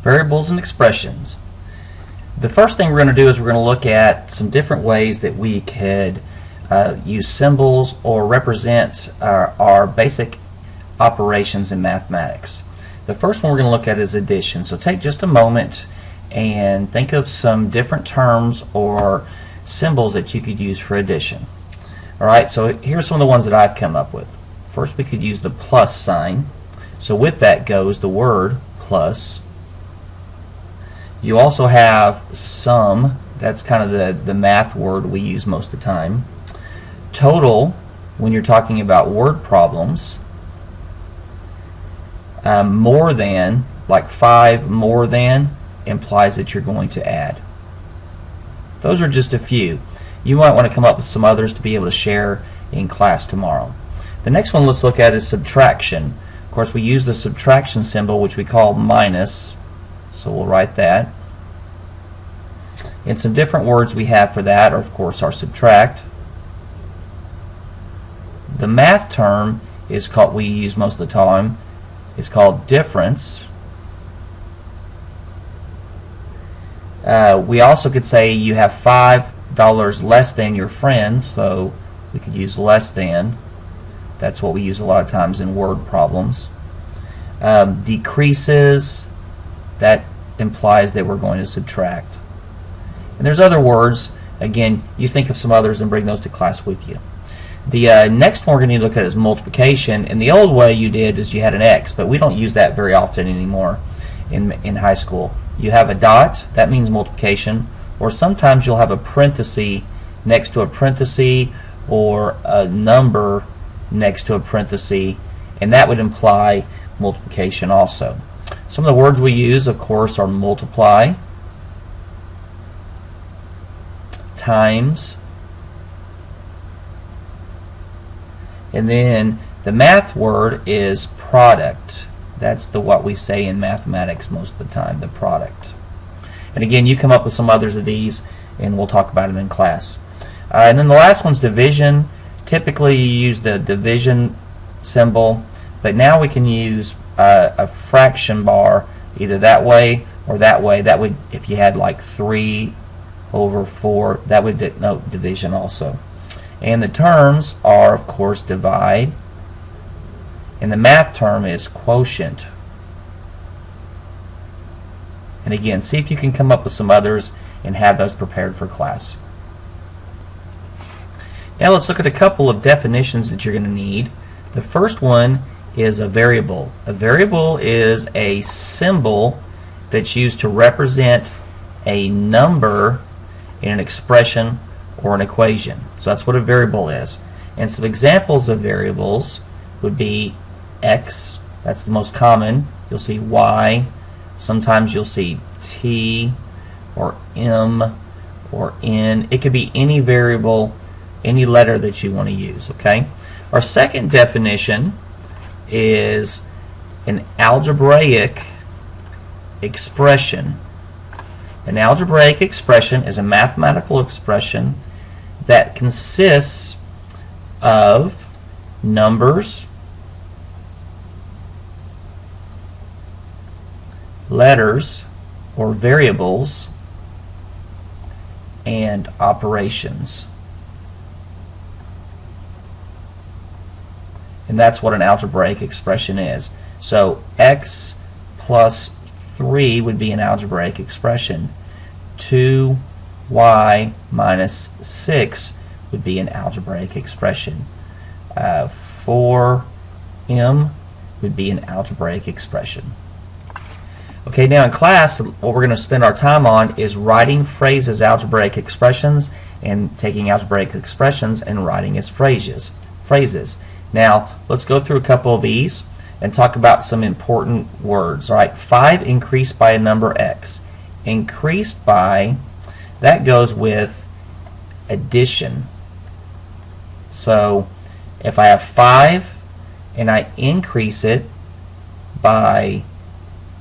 Variables and expressions. The first thing we're going to do is we're going to look at some different ways that we could use symbols or represent our basic operations in mathematics. The first one we're going to look at is addition. So take just a moment and think of some different terms or symbols that you could use for addition. Alright, so here's some of the ones that I've come up with. First, we could use the plus sign. So with that goes the word plus. You also have sum. That's kind of the math word we use most of the time. Total, when you're talking about word problems. More than, like 5 more than, implies that you're going to add. Those are just a few. You might want to come up with some others to be able to share in class tomorrow. The next one let's look at is subtraction. Of course, we use the subtraction symbol, which we call minus. So we'll write that. And some different words we have for that are, of course, our subtract. The math term is called, we use most of the time, is called difference. We also could say you have $5 less than your friends, so we could use less than. That's what we use a lot of times in word problems. Decreases, that implies that we're going to subtract. And there's other words. Again, you think of some others and bring those to class with you. The next one we're going to look at is multiplication. And the old way you did is you had an X, but we don't use that very often anymore in high school. You have a dot, that means multiplication, or sometimes you'll have a parenthesis next to a parenthesis or a number next to a parenthesis, and that would imply multiplication also. Some of the words we use, of course, are multiply, times, and then the math word is product. That's what we say in mathematics most of the time, the product. And again, you come up with some others of these, and we'll talk about them in class. And then the last one's division. Typically, you use the division symbol, but now we can use a fraction bar either that way or that way. That would, if you had like 3 over 4, that would denote division also. And the terms are, of course, divide. And the math term is quotient. And again, see if you can come up with some others and have those prepared for class. Now let's look at a couple of definitions that you're going to need. The first one is a variable. A variable is a symbol that's used to represent a number in an expression or an equation. So that's what a variable is. And some examples of variables would be X, that's the most common. You'll see Y, sometimes you'll see T or M or N. It could be any variable, any letter that you want to use, okay? Our second definition is an algebraic expression. An algebraic expression is a mathematical expression that consists of numbers, letters or variables, and operations. And that's what an algebraic expression is. So x plus 3 would be an algebraic expression. 2y minus 6 would be an algebraic expression. 4m would be an algebraic expression. Okay, now in class, what we're going to spend our time on is writing phrases, algebraic expressions, and taking algebraic expressions and writing as phrases. Now, let's go through a couple of these and talk about some important words. All right, 5 increased by a number x. Increased by, that goes with addition. So, if I have 5 and I increase it by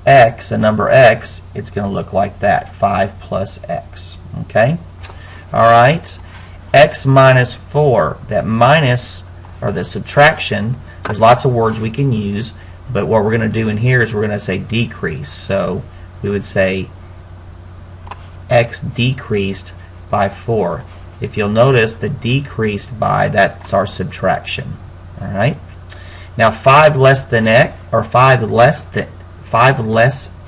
x, a number x, it's going to look like that, 5 plus x. Okay? Alright, x minus 4, that minus, or the subtraction, there's lots of words we can use, but what we're going to do in here is we're going to say decrease. So we would say x decreased by 4. If you'll notice, the decreased by, that's our subtraction. All right. Now 5 less than x, or 5 less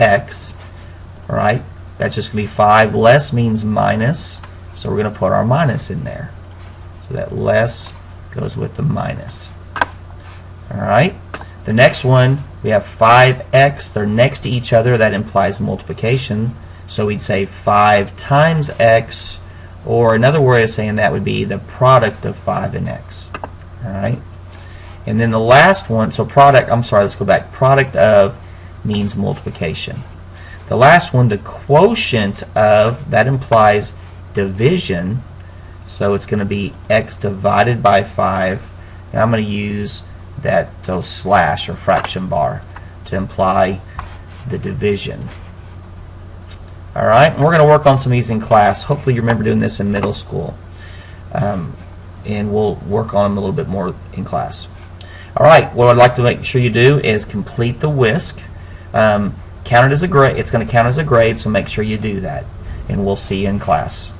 x, all right? That's just going to be 5 less means minus, so we're going to put our minus in there. So that less goes with the minus. All right. The next one, we have 5x. They're next to each other. That implies multiplication. So we'd say 5 times x, or another way of saying that would be the product of 5 and x. All right. And then the last one, so product, I'm sorry, let's go back. Product of means multiplication. The last one, the quotient of, that implies division. So it's going to be x divided by 5. And I'm going to use those slash or fraction bar to imply the division. All right, and we're going to work on some of these in class. Hopefully you remember doing this in middle school. And we'll work on them a little bit more in class. All right, what I'd like to make sure you do is complete the WISC. Count it as a grade. It's going to count as a grade, so make sure you do that. And we'll see you in class.